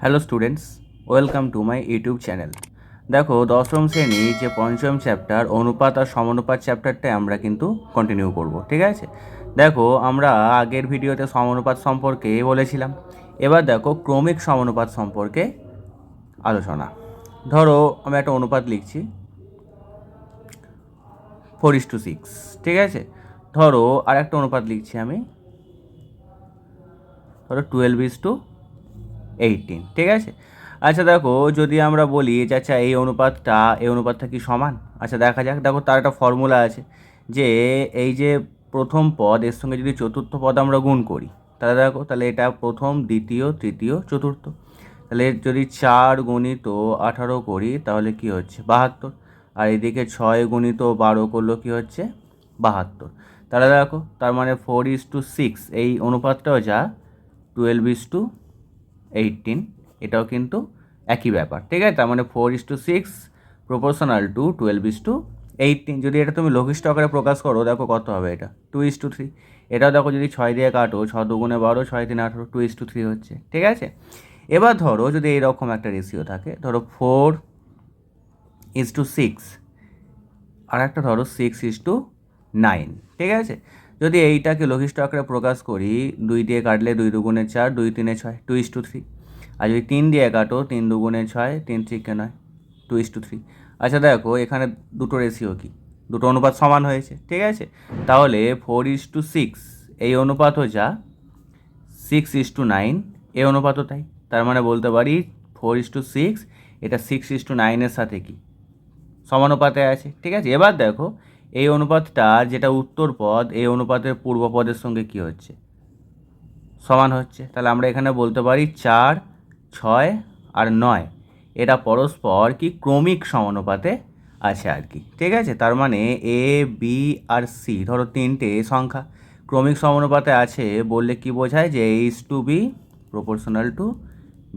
Hello students, welcome to my YouTube channel. দেখো, দশম শ্রেণী যে পঞ্চম চ্যাপ্টার অনুপাত আর সমানুপাত চ্যাপ্টারটা আমরা কিন্তু কন্টিনিউ করব, ঠিক আছে? দেখো, আমরা আগের ভিডিওতে সমানুপাত সম্পর্কে বলেছিলাম। এবার দেখো ক্রমিক সমানুপাত সম্পর্কে আলোচনা। ধরো আমি একটা অনুপাত লিখছি 4:6, ঠিক আছে? ধরো আর একটা অনুপাত লিখছি আমি, ধরো 12:18, ঠিক আছে? আচ্ছা দেখো, যদি আমরা বলি যে আচ্ছা এই অনুপাতটা কি সমান, আচ্ছা দেখা যাক। দেখো, তার একটা ফর্মুলা আছে যে এই যে প্রথম পদ এর সঙ্গে যদি চতুর্থ পদ আমরা গুণ করি, তাহলে দেখো, তাহলে এটা প্রথম, দ্বিতীয়, তৃতীয়, চতুর্থ। তাহলে যদি 4 × 18 করি তাহলে কি হচ্ছে 72, আর এদিকে 6 × 12 করলেও কি হচ্ছে 72। তাহলে দেখো, তার মানে 4:6 এই অনুপাতটাও যা 12:18, এটাও কিন্তু একই ব্যাপার, ঠিক আছে? তার মানে 4:6 প্রপোর্শনাল টু 12:18। যদি এটা তুমি লঘিষ্ঠ আকারে প্রকাশ করো, দেখো কত হবে, এটা 2:3। এটাও দেখো, যদি 6 দিয়ে কাটো, 6 × 2 = 12, 6 × 3 = 18, 2:3 হচ্ছে, ঠিক আছে? এবার ধরো যদি এইরকম একটা রেশিও থাকে, ধরো 4:6, আর একটা ধরো 6:9, ঠিক আছে? যদি এইটাকে লঘিষ্ঠ আকারে প্রকাশ করি, 2 দিয়ে কাটলে 2 × 2 = 4, 2 × 3 = 6, 2:3। আর যদি 3 দিয়ে কাটো, 3 × 2 = 6, 3 × 3 = 9, 2:3। আচ্ছা দেখো, এখানে দুটো রেশিও কি, দুটো অনুপাত সমান হয়েছে, ঠিক আছে? তাহলে 4:6 এই অনুপাতও যা 6:9 এই অনুপাতও তাই। তার মানে বলতে পারি 4:6 এটা 6:9 সাথে কি সমানুপাতে আছে, ঠিক আছে? এবার দেখো, এই অনুপাতটা যেটা উত্তর পদ, এই অনুপাতের পূর্ব পদের সঙ্গে কি হচ্ছে সমান হচ্ছে। তাহলে আমরা এখানে বলতে পারি 4, 6 আর 9 এটা পরস্পর কি ক্রমিক সমানুপাতে আছে আর কি, ঠিক আছে? তার মানে এ, বি আর সি, ধরো তিনটে সংখ্যা ক্রমিক সমানুপাতে আছে বললে কি বোঝায়, যে A:B প্রপোর্শনাল টু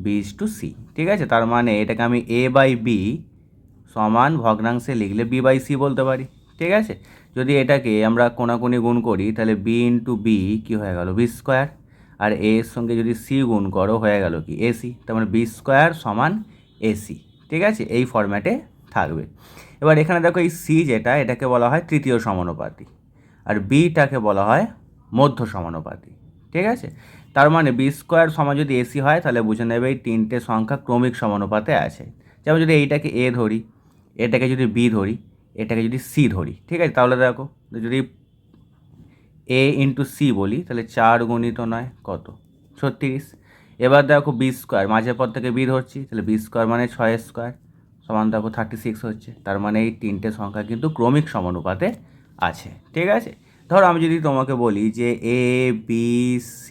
B:C, ঠিক আছে? তার মানে এটাকে আমি A/B সমান ভগ্নাংশে লিখলে B/C বলতে পারি, ঠিক আছে? যদি এটাকে আমরা কোণাকুণি গুণ করি, তাহলে B × B কী হয়ে গেল B², আর A এর সঙ্গে যদি C গুণ করো হয়ে গেল কি AC। তার মানে B² = AC, ঠিক আছে? এই ফরম্যাটে থাকবে। এবার এখানে দেখো, এই C যেটা, এটাকে বলা হয় তৃতীয় সমানুপাতি, আর বিটাকে বলা হয় মধ্য সমানুপাতি, ঠিক আছে? তার মানে B² যদি AC হয়, তাহলে বুঝে নেবে এই তিনটে সংখ্যা ক্রমিক সমানুপাতে আছে। যেমন যদি এইটাকে A ধরি, এটাকে যদি B ধরি, এটাকে যদি C ধরি, ঠিক আছে? তাহলে দেখো, যদি A × C বলি, তাহলে 4 × 9 কত 36। এবার দেখো B², মাঝের পদ থেকে B ধরছি, তাহলে B² মানে 6² সমান দেখো 36 হচ্ছে। তার মানে এই তিনটে সংখ্যা কিন্তু ক্রমিক সমানুপাতে আছে, ঠিক আছে? ধরো আমি যদি তোমাকে বলি যে A, B, C,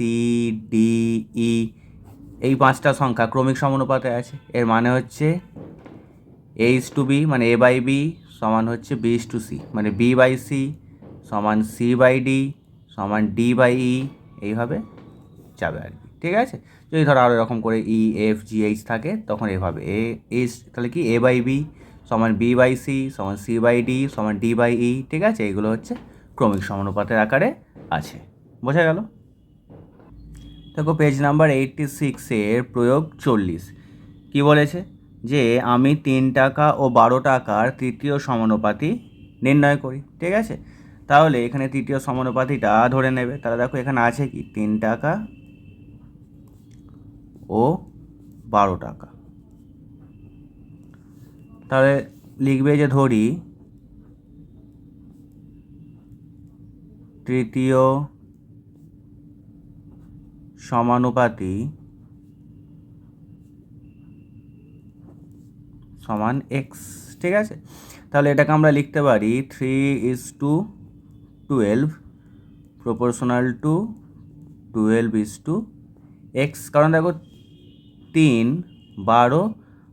D, E এই পাঁচটা সংখ্যা ক্রমিক সমানুপাতে আছে, এর মানে হচ্ছে A:B মানে A/B সমান হচ্ছে B:C, মানে B/C সমান C/D সমান D/E, এইভাবে যাবে আর কি, ঠিক আছে? যদি ধরো আরও এরকম করে E, F, G, H থাকে, তখন এভাবে তাহলে কি A/B সমান B/C সমান C/D সমান D/E, ঠিক আছে? এগুলো হচ্ছে ক্রমিক সমানুপাতের আকারে আছে। বোঝা গেল? দেখো, পেজ নাম্বার 86-এর প্রয়োগ 40 কী বলেছে, যে আমি 3 টাকা ও 12 টাকার তৃতীয় সমানুপাতি নির্ণয় করি, ঠিক আছে? তাহলে এখানে তৃতীয় সমানুপাতিটা ধরে নেবে। তাহলে দেখো, এখানে আছে কি 3 টাকা ও 12 টাকা। তাহলে লিখবে যে ধরি তৃতীয় সমানুপাতি সমান এক্স, ঠিক আছে? তাহলে এটাকে আমরা লিখতে পারি 3:12 প্রপোর্শনাল টু 12:x। কারণ দেখো 3, 12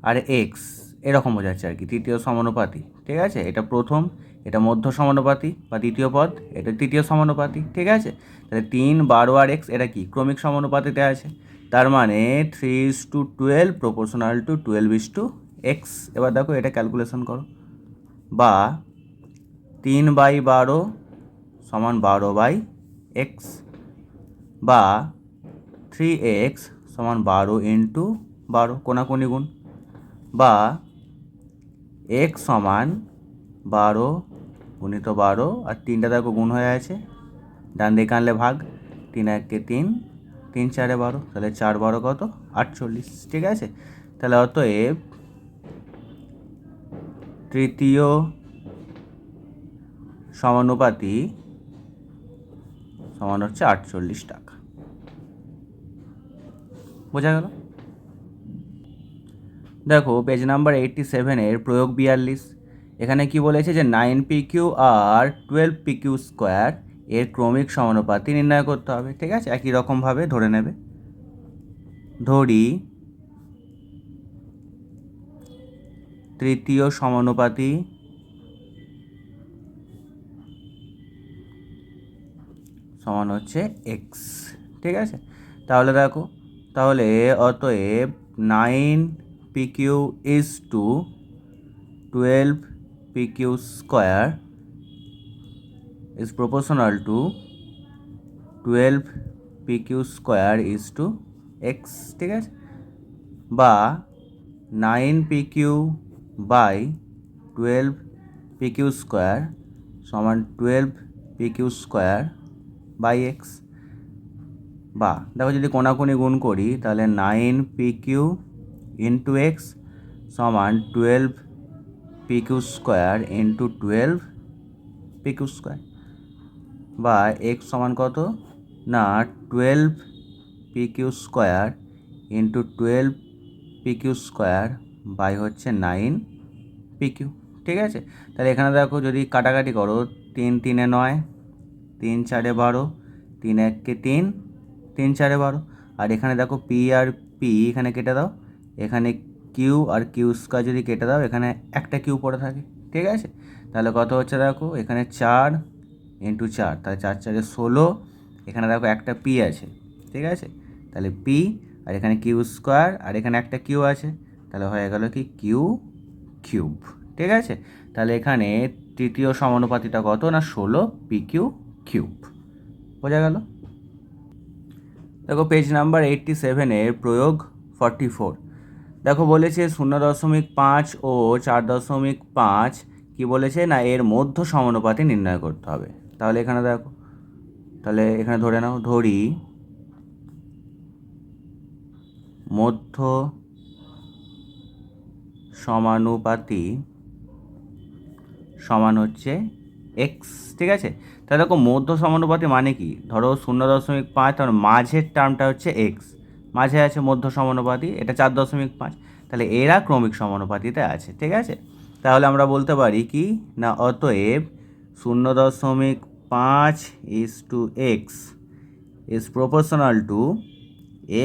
আর এক্স এরকম বোঝাচ্ছে আর কি তৃতীয় সমানুপাতি, ঠিক আছে? এটা প্রথম, এটা মধ্য সমানুপাতি বা দ্বিতীয় পদ, এটা তৃতীয় সমানুপাতি, ঠিক আছে? তাহলে 3, 12 আর এক্স এটা কি ক্রমিক সমানুপাতিতে আছে। তার মানে 3:12 প্রপোর্শনাল টু 12:x। এবার দেখো, এটা ক্যালকুলেশন করো, বা 3/12 সমান 12/x, বা 3x সমান 12 × 12 কোনাকুনি গুণ, বা x সমান 12 গুণিত 12 আর 3টা দেখো গুণ হয়ে আছে, ডান দিকে আনলে ভাগ, 3 1 3, 3 4 12, তাহলে 4 12 কত 48, ঠিক আছে। তাহলে অতএব তৃতীয় সমানুপাতি সমান হচ্ছে 48 টাকা। বোঝা গেল? দেখো পেজ নাম্বার 87 প্রয়োগ 42, এখানে কি বলেছে যে 9pq আর 12pq স্কোয়ার এর ক্রমিক সমানুপাতি নির্ণয় করতে হবে, ঠিক আছে। একই রকমভাবে ধরে নেবে, ধরি তৃতীয় সমানুপাতি সমান হচ্ছে x, ঠিক আছে। তাহলে দেখো, তাহলে অতএব 9pq is to 12pq square is proportional to 12pq square is to x, ঠিক আছে। বা 9pq বাই 12pq স্কোয়ার সমান 12pq স্কোয়ার বাই এক্স। বা দেখো যদি কোনাকুনি গুণ করি তাহলে 9pq ইন্টু এক্স সমান 12pq square into 12pq square, বা এক্স সমান কত না 12pq square into 12pq square by হচ্ছে 9pq, ঠিক আছে। তাহলে এখানে দেখো যদি কাটাকাটি করো, 3 3 9, 3 4 12, 3 1 3, 3 4 12, আর এখানে দেখো পি আর পি এখানে কেটে দাও, এখানে কিউ আর কিউ স্কোয়ার যদি কেটে দাও, এখানে একটা কিউ পড়ে থাকে, ঠিক আছে। তাহলে কত হচ্ছে দেখো, এখানে 4 ইন্টু 4, তাহলে 4 4 16, এখানে দেখো একটা পি আছে, ঠিক আছে। তাহলে পি আর এখানে কিউ স্কোয়ার আর এখানে একটা কিউ আছে, তাহলে হয়ে গেল কি কিউ কিউব, ঠিক আছে। তাহলে এখানে তৃতীয় সমানুপাতিটা কত না 16pq কিউব। বোঝা গেল? দেখো পেজ নাম্বার 87 প্রয়োগ 44, দেখো বলেছে 0.5 ও 4.5 কি বলেছে না এর মধ্য সমানুপাতি নির্ণয় করতে হবে। তাহলে এখানে দেখো, তাহলে এখানে ধরে নাও, ধরি মধ্য সমানুপাতি সমান হচ্ছে এক্স, ঠিক আছে। তাহলে দেখো মধ্য সমানুপাতি মানে কি, ধরো 0.5, তার মাঝের টার্মটা হচ্ছে এক্স, মাঝে আছে মধ্য সমানুপাতি, এটা 4.5, তাহলে এরা ক্রমিক সমানুপাতিতে আছে, ঠিক আছে। তাহলে আমরা বলতে পারি কি না অতএব 0.5 is to X is proportional to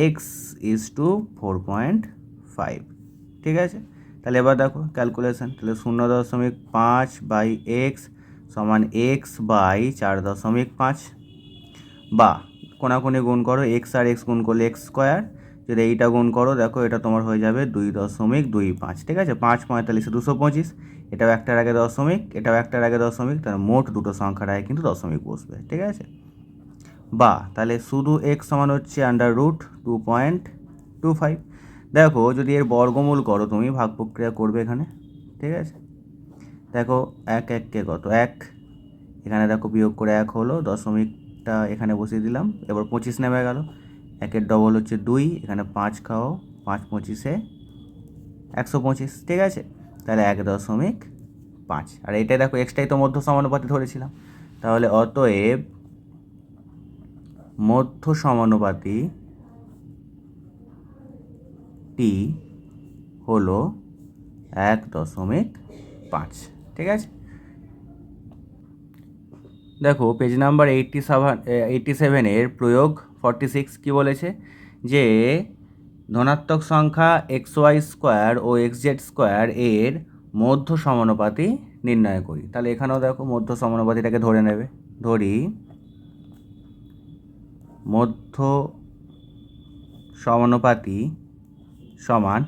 X is to 4.5, ঠিক আছে। তাহলে এবার দেখো ক্যালকুলেশন, তাহলে 0.5 বাই এক্স সমান এক্স বাই 4.5, বা কোনাকুনি গুণ করো, এক্স আর এক্স গুণ করলে এক্স স্কোয়ার, যদি এইটা গুণ করো দেখো এটা তোমার হয়ে যাবে 2.25, ঠিক আছে। 5 45 225, এটাও একটার আগে দশমিক, এটাও একটার আগে দশমিক, তাহলে মোট দুটো সংখ্যার আগে কিন্তু দশমিক বসবে, ঠিক আছে। বা তাহলে শুধু এক্স সমান হচ্ছে √2.25। দেখো যদি এর বর্গমূল করো, তুমি ভাগ প্রক্রিয়া করবে এখানে, ঠিক আছে। দেখো 1 1 কে কত 1, এখানে দেখো বিয়োগ করে 1 হলো, দশমিকটা এখানে বসিয়ে দিলাম, এবার 25 নেমে গেল, 1-এর ডবল হচ্ছে 2, এখানে 5 খাও, 5 25-এ 125, ঠিক আছে। তাহলে 1.5, আর এইটাই দেখো এক্সটাই তো মধ্য সমানুপাতি ধরেছিলাম, তাহলে অতএব মধ্য সমানুপাতি টি হলো 1.5, ঠিক আছে। দেখো পেজ নাম্বার 87 প্রয়োগ 46 কি বলেছে যে ধনাত্মক সংখ্যা xy স্কোয়ার ও xz স্কোয়ার এর মধ্য সমানুপাতি নির্ণয় করি। তাহলে এখানেও দেখো মধ্য সমানুপাতিটাকে ধরে নেবে, ধরি মধ্য সমানুপাতি সমান,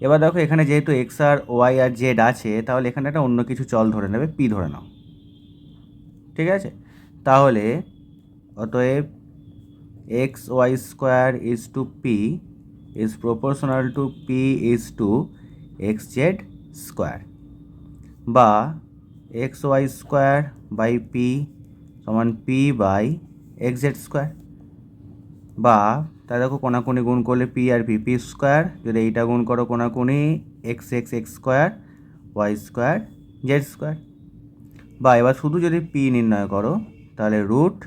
এবার দেখো এখানে যেহেতু এক্স আর ওয়াই আর জেড আছে, তাহলে এখানে একটা অন্য কিছু চল ধরে নেবে, পি ধরে নাও, ঠিক আছে। তাহলে অতএব x y square is to p is proportional to p is to x z square, বা x y square by p সমান p by x z square, বা তা দেখো কোনাকুনি গুণ করলে পি আর পি পি স্কোয়ার, যদি এইটা গুণ করো কোনাকুনি x x x square y square z square, বা এবার শুধু যদি পি নির্ণয় করো তাহলে root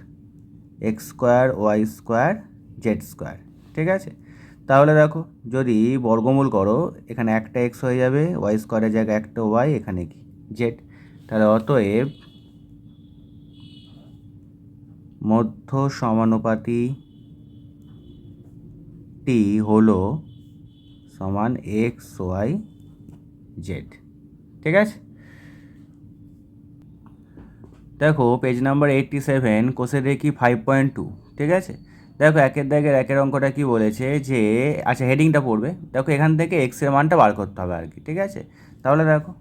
x square y square z square. ঠিক আছে, তাহলে দেখো যদি বর্গমূল করো এখানে একটা এক্স হয়ে যাবে, ওয়াই স্কোয়ারের জায়গায় একটা ওয়াই, এখানে কি জেড, তাহলে অতএব মধ্য সমানুপাতি টি হলো সমান এক্স ওয়াই জেড। ঠিক আছে, দেখো পেজ নাম্বার 87 কোষে দেখি 5.2। ঠিক আছে, দেখো একের দাগের একের অঙ্কটা কি বলেছে যে, আচ্ছা হেডিংটা পড়বে, দেখো এখান থেকে এক্স এর মানটা বার করতে হবে আর কি। ঠিক আছে, তাহলে দেখো,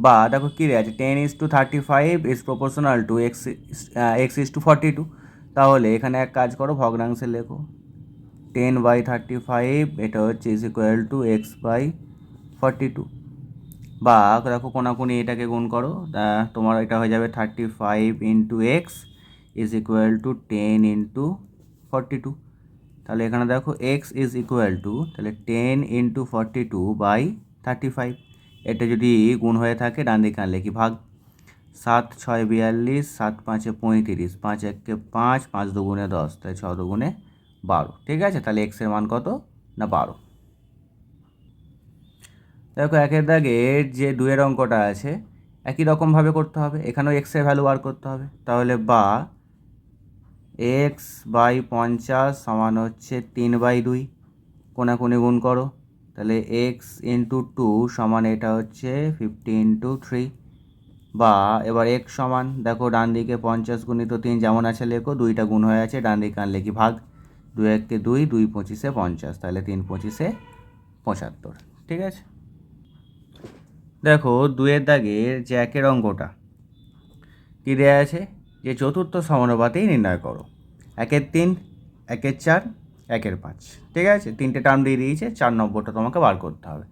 বা দেখো কী রে আছে 10:35 ইজ প্রপোর্শনাল টু x:42, তাহলে এখানে এক কাজ করো ভগ্নাংশে লেখো 10/35, এটা হচ্ছে ইজ ইকুয়াল টু x/42, বা দেখো কোনাকুনি এটাকে গুণ করো, তোমার এটা হয়ে যাবে 35 into x is equal to 10 × 42, তাহলে এখানে দেখো এক্স ইজ ইকুয়াল টু তাহলে 10 × 42/35, এটা যদি গুণ হয়ে থাকে ডান দিকে আনলে কি ভাগ, 7×6 = 42, 7×5 = 35, 5×1 = 5, 5×2 = 10, তাই 6×2 = 12। ঠিক আছে, তাহলে এক্সের মান কত না 12। দেখো একের দাগের যে দুয়ের অঙ্কটা আছে একই রকমভাবে করতে হবে, এখানেও এক্সের ভ্যালু বার করতে হবে, তাহলে বা x/50 সমান হচ্ছে 3/2, কোনাকুনি গুণ করো, তাহলে x × 2 সমান এটা হচ্ছে 50 × 3, বা এবার x সমান দেখো ডান দিকে 50 × 3 যেমন আছে লেখো, দুইটা গুণ হয়ে আছে, ডান দিকে আনলে কি ভাগ, 2×1 = 2, 2×25 = 50, তাহলে 3×25 = 75। ঠিক আছে, দেখো দুয়ের দাগের যে একের অঙ্কটা কী দেওয়া আছে যে চতুর্থ সমানুপাতেই নির্ণয় করো, 1/3, 1/4, 1/5। ঠিক আছে, তিনটে টার্ম দিয়ে দিয়েছে, 4 নম্বরটা তোমাকে বার করতে হবে,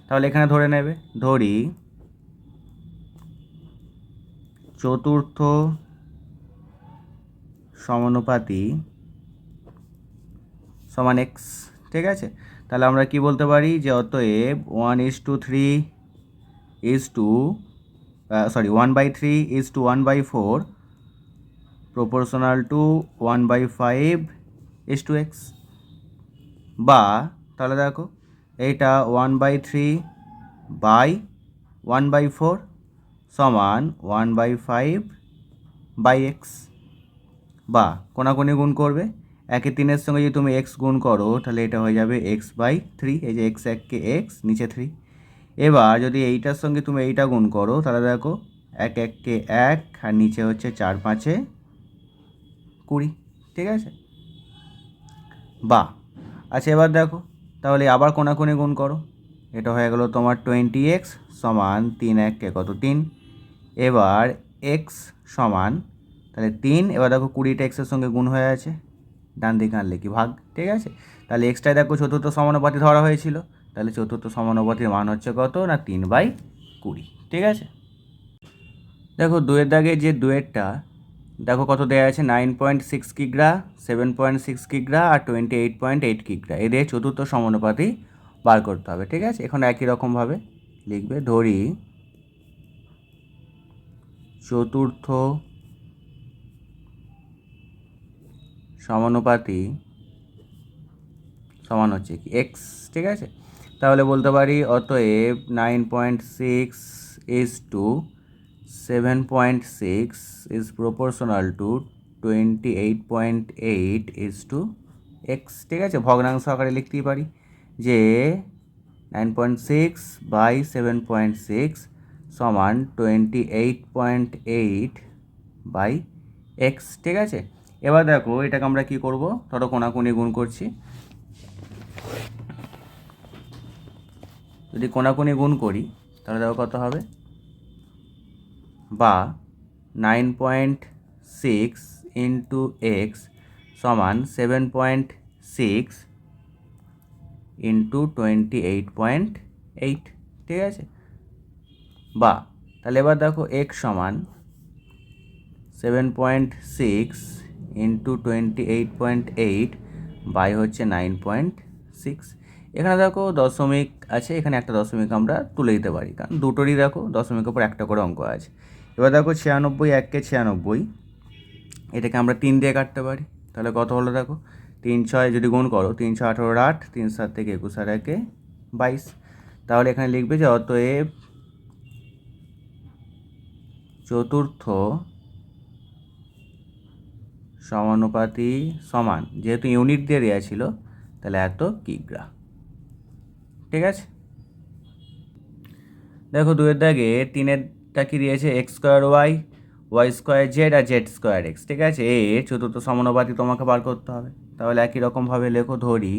তাহলে এখানে ধরে নেবে, ধরি চতুর্থ সমানুপাতি সমান এক্স। ঠিক আছে, তাহলে আমরা কি বলতে পারি যে অতএব 1:3 1/3 1/4 proportional to 1/5 x, বা তাহলে দেখো এইটা 1/3/1/4 সমান 1/5/x, বা কোনাকুনি গুণ করবে, 1/3 সঙ্গে যদি তুমি x গুণ করো তাহলে এটা হয়ে যাবে x/3, এই যে x এককে x নিচে 3, এবার যদি এইটার সঙ্গে তুমি এইটা গুণ করো তাহলে দেখো 1/1 1 আর নিচে হচ্ছে 4×5 = 20। ঠিক আছে, বা আচ্ছা এবার দেখো তাহলে আবার কোনাকুনি গুণ করো, এটা হয়ে গেল তোমার 20x সমান 3×1 কত 3, এবার x সমান তাহলে 3, এবার দেখো 20টা এক্সের সঙ্গে গুণ হয়ে আছে, ডান দিকে আনলে কি ভাগ। ঠিক আছে, তাহলে এক্সটাই দেখো চতুর্থ সমানুপাতি ধরা হয়েছিল, তাহলে চতুর্থ সমানুপাতির মান হচ্ছে কত না 3/20। ঠিক আছে, দেখো দুয়ের দাগে যে দুয়েরটা দেখো কত দেওয়া আছে 9.6 কিগ্রা, 7.6 কিগ্রা আর 28.8 কিগ্রা, এদের চতুর্থ সমানুপাতি বার করতে হবে। ঠিক আছে, এখন একই রকমভাবে লিখবে, ধরি চতুর্থ সমানুপাতি সমান হচ্ছে কি এক্স। ঠিক আছে, তাহলে বলতে পারি অতএব 9.6:7.6 ইজ প্রপোর্শনাল টু 28.8:x। ঠিক আছে, ভগ্নাংশ আকারে লিখতেই পারি যে 9.6/7.6 সমান 28.8/x। ঠিক আছে, এবার দেখো এটাকে আমরা কি করব, ধরো কোনাকুনি গুণ করছি, যদি কোনাকুনি গুণ করি তাহলে দেখো কত হবে, বা 9.6 × x সমান 7.6 ইন্টু 28.8, ঠিক আছে? বা তাহলে এবার দেখো এক্স সমান 7.6 ইন্টু 28.8 বাই হচ্ছে 9.6। এখানে দেখো দশমিক আছে, এখানে একটা দশমিক আমরা তুলে দিতে পারি, কারণ দুটোরই দেখো দশমিকের উপর একটা করে অঙ্ক আছে। এবার দেখো 96, 1 96, এটাকে আমরা 3 দিয়ে কাটতে পারি। তাহলে কত হলো দেখো, 3 6 যদি গুণ করো, 3 6 18 8, 3 7 থেকে 21 আর 1 22। তাহলে এখানে লিখবে যে অতএব চতুর্থ সমানুপাতি সমান, যেহেতু ইউনিট দিয়ে দেওয়া ছিল তাহলে এত কিগ্রা, ঠিক আছে? দেখো 2-এর দাগে 3-এরটা কি দিয়েছে, x square y, y square z আর জেড স্কোয়ার এক্স, ঠিক আছে? এর চতুর্থ সমানুপাতি তোমাকে বার করতে হবে। তাহলে একই রকমভাবে লেখো, ধরি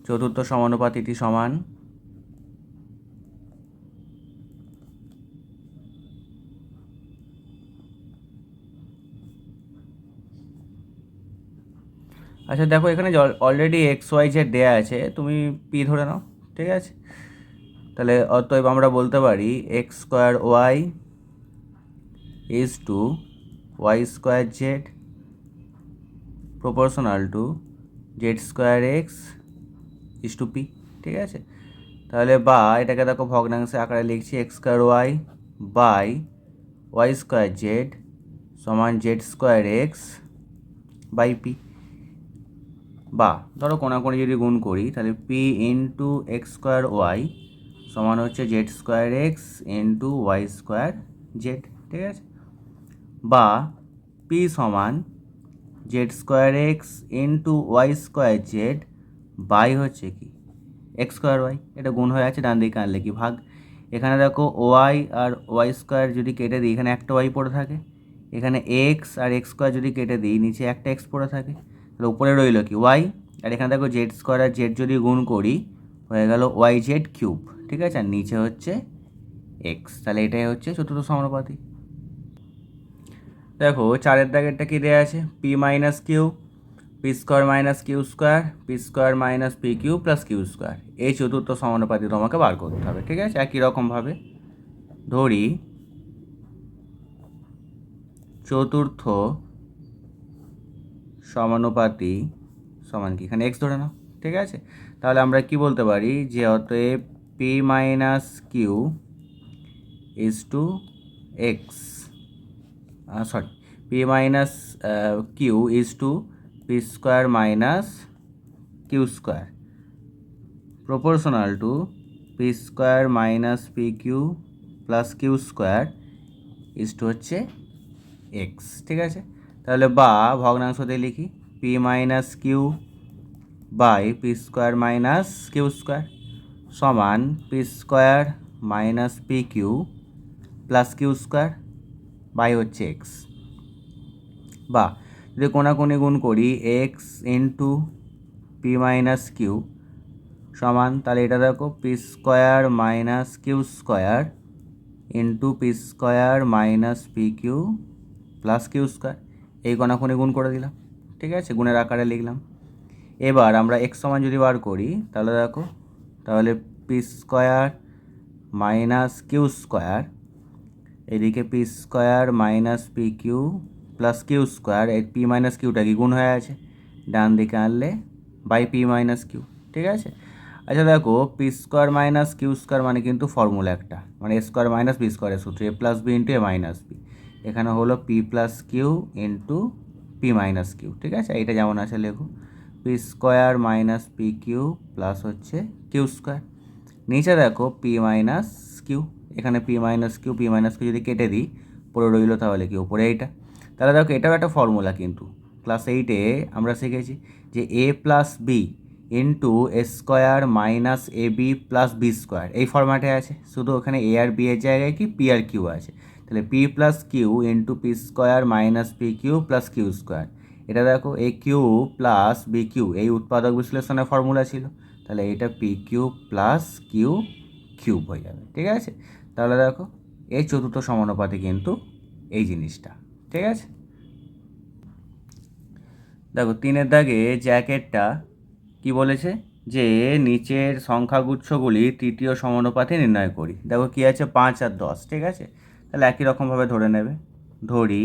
চতুর্থ সমানুপাতিটি সমান আচ্ছা দেখো এখানে অলরেডি এক্স ওয়াই জেড দেওয়া আছে, তুমি পি ধরে নাও, ঠিক আছে? তাহলে অতএব আমরা বলতে পারি x square y is to y square z proportional to z square x is to p, ঠিক আছে? তাহলে বা এটাকে দেখো ভগ্নাংশে আকারে লিখছি, x square y by y square z সমান z square x by p. বা ধরো কোনাকুনি যদি গুণ করি, তাহলে p into x square y সমান হচ্ছে z square x into Y square z, ঠিক আছে? বা পি সমান z square x into Y square Z by হচ্ছে কি এক্স স্কোয়ার ওয়াই, এটা গুণ হয়ে আছে, ডান দিকে আনলে কি ভাগ। এখানে দেখো ওয়াই আর ওয়াই স্কোয়ার যদি কেটে দিই, এখানে একটা ওয়াই পড়ে থাকে। এখানে এক্স আর এক্স স্কোয়ার যদি কেটে দিই, নিচে একটা এক্স পড়ে থাকে, তাহলে উপরে রইল কি ওয়াই। আর এখানে দেখো জেড স্কোয়ার আর জেড যদি গুণ করি, হয়ে গেল ওয়াই জেড কিউব, ঠিক আছে? আর নিচে হচ্ছে এক্স, তাহলে এটাই হচ্ছে চতুর্থ সমানুপাতি। দেখো 4-এর দাগেরটা কি দেওয়া আছে, P minus Q, P square minus Q square, P square minus P Q plus Q square, এই চতুর্থ সমানুপাতি তোমাকে বার করতে হবে, ঠিক আছে? একই রকমভাবে ধরি চতুর্থ সমানুপাতি সমান কি, এখানে এক্স ধরে নাও, ঠিক আছে? তাহলে আমরা কি বলতে পারি যে অতএব p minus q is to x, sorry, p minus q is to p square minus Q square proportional to p square minus P Q plus Q square is to হচ্ছে এক্স, ঠিক আছে? তাহলে বা ভগ্নাংশতে লিখি, p minus q by p square minus Q square সমান p square minus P Q plus Q square by হচ্ছে x. বা যদি কোনাকুনি গুণ করি, x into P minus Q সমান, তাহলে এটা দেখো P square minus Q square into P square minus P Q plus Q square, এই কোনাকুনি গুণ করে দিলাম, ঠিক আছে? গুণের আকারে লিখলাম। এবার আমরা এক্স সমান যদি বার করি, তাহলে দেখো, তাহলে p square minus Q square, এদিকে p square minus P Q plus Q square, এই পি মাইনাস কিউটা কি গুণ হয়ে আছে, ডান দিকে আনলে বাই পি মাইনাস কিউ, ঠিক আছে? আচ্ছা দেখো, P square minus Q square মানে কিন্তু ফর্মুলা একটা, মানে এ স্কোয়ার মাইনাস বি স্কোয়ারের সূত্র, A plus B into A minus B. এখানে হলো P plus Q into P minus Q, ঠিক আছে? এটা যেমন আছে লেখো, P square minus P Q plus হচ্ছে কিউ স্কোয়ার। নিচে দেখো পি মাইনাস কিউ, এখানে পি মাইনাস কিউ যদি কেটে দিই, পরে রইল তাহলে কি উপরে এইটা। তাহলে দেখো এটাও একটা ফর্মুলা, কিন্তু ক্লাস 8-এ আমরা শিখেছি যে এ plus B into A square minus A B plus B square, এই ফর্ম্যাটে আছে, শুধু ওখানে এ আর বি এর জায়গায় কি পি আর কিউ আছে। তাহলে P plus Q into P square minus P Q plus Q square, এটা দেখো A Q plus B Q, এই উৎপাদক বিশ্লেষণের ফর্মুলা ছিল, তাহলে এটা P Q plus Q cube হয়ে যাবে, ঠিক আছে? তাহলে দেখো এই চতুর্থ সমানুপাতি কিন্তু এই জিনিসটা, ঠিক আছে? দেখো 3-এর দাগে জ্যাকেটটা কি বলেছে যে নিচের সংখ্যাগুচ্ছগুলি তৃতীয় সমানুপাতে নির্ণয় করি। দেখো কি আছে 5 আর 10, ঠিক আছে? তাহলে একই রকমভাবে ধরে নেবে। ধরি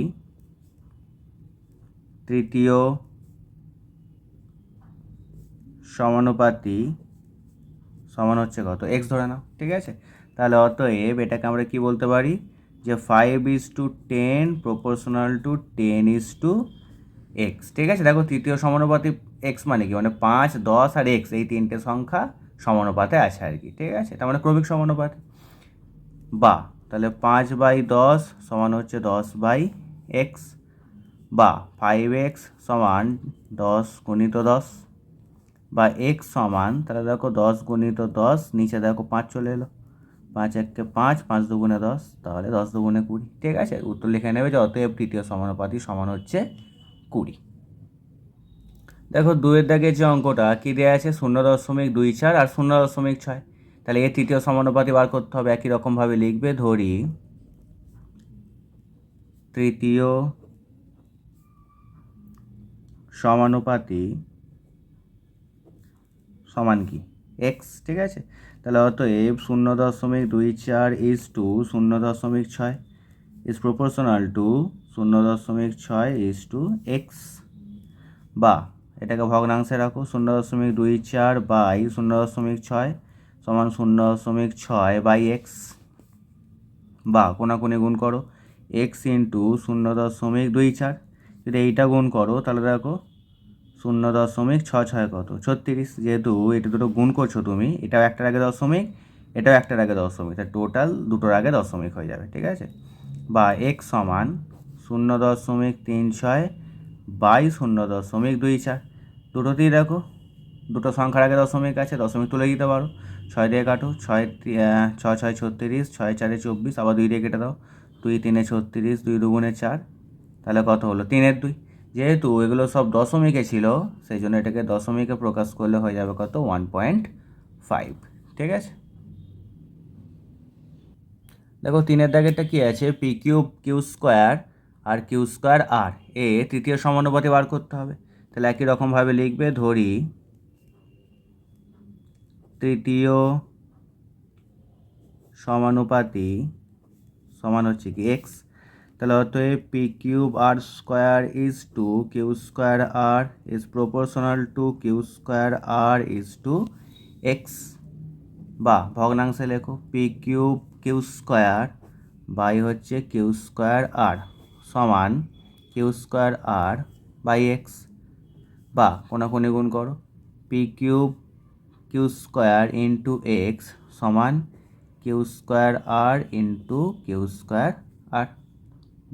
তৃতীয় সমানুপাতি সমান হচ্ছে কত, এক্স ধরে নাও, ঠিক আছে? তাহলে অতএব এটাকে আমরা কি বলতে পারি যে 5:10 প্রপোর্শনাল টু 10:x, ঠিক আছে? দেখো তৃতীয় সমানুপাতি এক্স মানে কি, মানে 5, 10 আর এক্স, এই তিনটে সংখ্যা সমানুপাতে আছে আর কি, ঠিক আছে? তার মানে ক্রমিক সমানুপাত। বা তাহলে 5/10 সমান হচ্ছে 10/x, বা 5x সমান 10 গুণিত 10, বা x সমান তাহলে দেখো 10 গুণিত 10, নিচে দেখো 5 চলে এলো, 5 1 5, 5 2 10, তাহলে 10 2 20, ঠিক আছে? উত্তর লিখে নেবে যে অতএব তৃতীয় সমানুপাতি সমান হচ্ছে 20। দেখো 2-এর দাগে যে অঙ্কটা কি দেওয়া আছে 0.24 আর 0.6, তাহলে এর তৃতীয় সমানুপাতি বার করতে হবে। একই রকমভাবে লিখবে, ধরি তৃতীয় সমানুপাতি সমান কি, এক্স, ঠিক আছে? তাহলে অতএব 0.24 0.6 ইজ প্রপোর্শনাল টু 0.6 এক্স। বা এটাকে ভগ্নাংশে রাখো, 0.24/0.6 সমান 0.6/x, বা কোনাকুনি গুণ করো এক্স ইন্টু 0.24, যদি এইটা গুণ করো তাহলে দেখো 0.66 কত 36, যেহেতু এটা দুটো গুণ করছো তুমি, এটাও একটার আগে দশমিক, এটাও একটার আগে দশমিক, তাই টোটাল দুটোর আগে দশমিক হয়ে যাবে, ঠিক আছে? বা এক্স সমান 0.36/0.24, দুটোতেই দেখো দুটো সংখ্যার আগে দশমিক আছে, দশমিক তুলে দিতে পারো। 6 দিয়ে কাটো, 6 6 6 36, 6 4 24, আবার 2 দিয়ে কেটে দাও, 2 3 36, 2 2 4, তাহলে কত হলো 3-2। যেহেতু এগুলো সব দশমিকে ছিল সেই জন্য এটাকে দশমিকে প্রকাশ করলে হয়ে যাবে কত 1.5, ঠিক আছে? দেখো 3-এর দাগেরটা কি আছে, পি কিউব কিউ স্কোয়ার আর কিউ স্কোয়ার আর এ তৃতীয় সমানুপাতি বার করতে হবে। তাহলে একই রকমভাবে লিখবে, ধরি তৃতীয় সমানুপাতি সমান হচ্ছে কি এক্স। তাহলে অতএব p cube r square is to q square r is proportional to q square r is to x. বা ভগ্নাংশে লেখো p cube q square by হচ্ছে কিউ স্কোয়ার আর সমান q square r by x. বা কোনাকুনি গুণ করো p cube q square into x সমান q square r into q square r.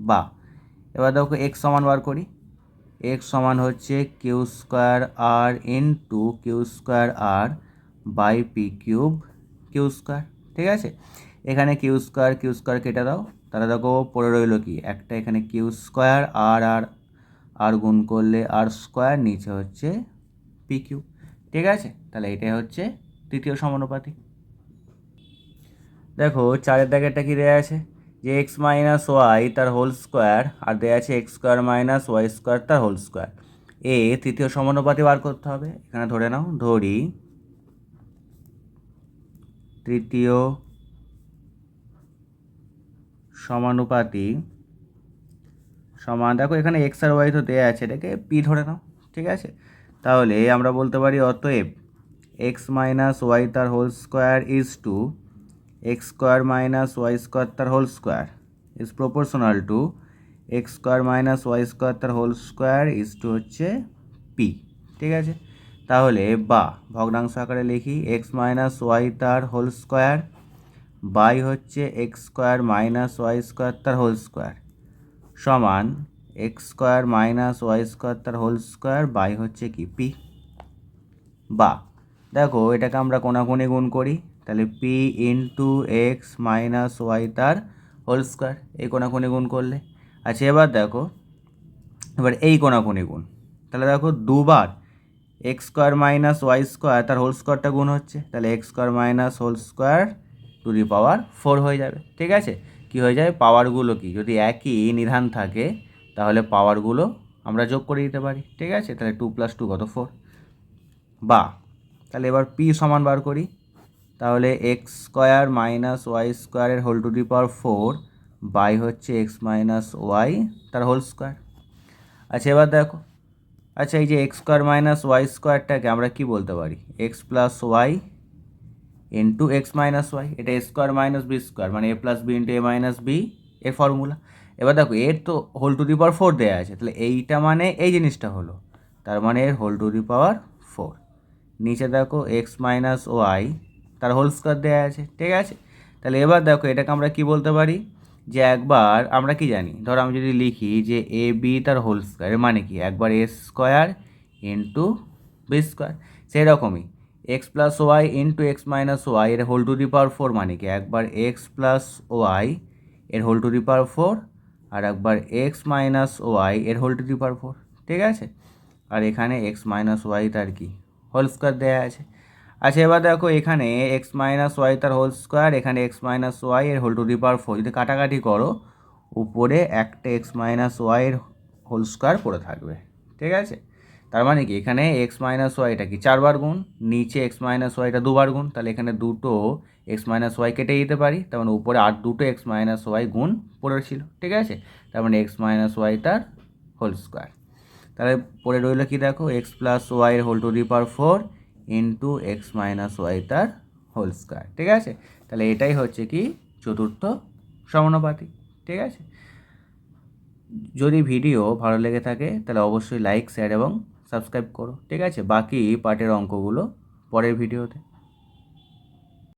বা এবার দেখো এক্স সমান বার করি, এক্স সমান হচ্ছে Q square r into q square r by p cube q square, ঠিক আছে? এখানে কিউ স্কোয়ার কেটে দাও, তাহলে দেখো পড়ে রইলো কি একটা, এখানে কিউ স্কোয়ার আর আর আর গুণ করলে আর স্কোয়ার, নিচে হচ্ছে পি কিউব, ঠিক আছে? তাহলে এটাই হচ্ছে তৃতীয় সমানুপাতি। দেখো 4-এর দাগেরটা কি দেওয়া আছে যে এক্স মাইনাস ওয়াই তার হোল স্কোয়ার আর দেওয়া আছে x square minus y square তার হোল স্কোয়ার, এ তৃতীয় সমানুপাতি বার করতে হবে। এখানে ধরে নাও, ধরি তৃতীয় সমানুপাতি সমান, দেখো এখানে এক্স আর ওয়াই তো দেওয়া আছে, এটাকে পি ধরে নাও, ঠিক আছে? তাহলে আমরা বলতে পারি অতএব এক্স মাইনাস ওয়াই তার whole square is to x square minus y square তার whole square is proportional to x square minus y square তার হোল স্কোয়ার ইজ টু হচ্ছে পি, ঠিক আছে? তাহলে বা ভগ্নাংশ আকারে লিখি এক্স মাইনাস ওয়াই তার হোল স্কোয়ার বাই হচ্ছে x square minus y square তার হোল স্কোয়ার সমান x square minus y square তার হোল স্কোয়ার বাই হচ্ছে কি পি। বা দেখো এটাকে আমরা কোনাকুনি গুণ করি, তাহলে p into x minus y তার হোল স্কোয়ার, এই কোনাকুনি গুণ করলে। আচ্ছা এবার দেখো, এবার এই কোনাকুনি গুণ, তাহলে দেখো দুবার x square minus y square তার হোল স্কোয়ারটা গুণ হচ্ছে, তাহলে x square minus whole square to the power 4 হয়ে যাবে, ঠিক আছে? কি হয়ে যায়, পাওয়ারগুলো কি যদি একই নিধান থাকে তাহলে পাওয়ারগুলো আমরা যোগ করে দিতে পারি, ঠিক আছে। তাহলে 2 + 2 কত 4, বা তাহলে এবার পি সমান বার করি, তাহলে এক্স স্কোয়ার মাইনাস ওয়াই স্কোয়ারের whole to the power 4 by হচ্ছে এক্স মাইনাস ওয়াই তার হোল স্কোয়ার। আচ্ছা এবার দেখো, আচ্ছা এই যে এক্স স্কোয়ার মাইনাস ওয়াই স্কোয়ারটাকে আমরা কি বলতে পারি, x plus y into x minus y, এটা a square minus b square মানে a plus B into A minus b এর ফর্মুলা। এবার দেখো এর তো হোল টু দি পাওয়ার 4 দেওয়া আছে, তাহলে এইটা মানে এই জিনিসটা হলো, তার মানে এর হোল টু দি পাওয়ার 4। নিচে দেখো এক্স মাইনাস ওয়াই তার হোল স্কোয়ার দেওয়া আছে, ঠিক আছে। তাহলে এবার দেখো এটাকে আমরা কি বলতে পারি, যে একবার আমরা কি জানি, ধরো আমি যদি লিখি যে এ বি তার হোল স্কোয়ার, মানে কি একবার a square into b square, সেই রকমই x plus y into x minus y এর হোল টু দি পাওয়ার 4 মানে কি একবার এক্স প্লাস ওয়াই এর হোল টু দি পাওয়ার 4 আর একবার এক্স মাইনাস ওয়াই এর হোল টু দি পাওয়ার 4, ঠিক আছে। আর এখানে এক্স মাইনাস ওয়াই তার কি হোল স্কোয়ার দেওয়া আছে। আচ্ছা এবার দেখো এখানে এক্স মাইনাস ওয়াই তার হোল স্কোয়ার, এখানে এক্স মাইনাস ওয়াই এর হোল টু দি পাওয়ার 4, যদি কাটাকাটি করো উপরে একটা এক্স মাইনাস ওয়াই এর হোল স্কোয়ার পড়ে থাকবে, ঠিক আছে। তার মানে কি এখানে এক্স মাইনাস ওয়াইটা কি 4 বার গুণ, নিচে এক্স মাইনাস ওয়াইটা 2 বার গুণ, তাহলে এখানে দুটো এক্স মাইনাস ওয়াই কেটে দিতে পারি, তার মানে উপরে আর দুটো এক্স মাইনাস ওয়াই গুণ পড়েছিল, ঠিক আছে। তার মানে এক্স মাইনাস ওয়াই তার হোল স্কোয়ার। তাহলে পরে রইল কি দেখো এক্স প্লাস ওয়াই এর whole to the power 4 into x minus y তার হোল স্কোয়ার, ঠিক আছে। তাহলে এটাই হচ্ছে কি চতুর্থ সমানুপাতিক, ঠিক আছে। যদি ভিডিও ভালো লেগে থাকে তাহলে অবশ্যই লাইক, শেয়ার এবং সাবস্ক্রাইব করো, ঠিক আছে। বাকি পার্টের অঙ্কগুলো পরের ভিডিওতে।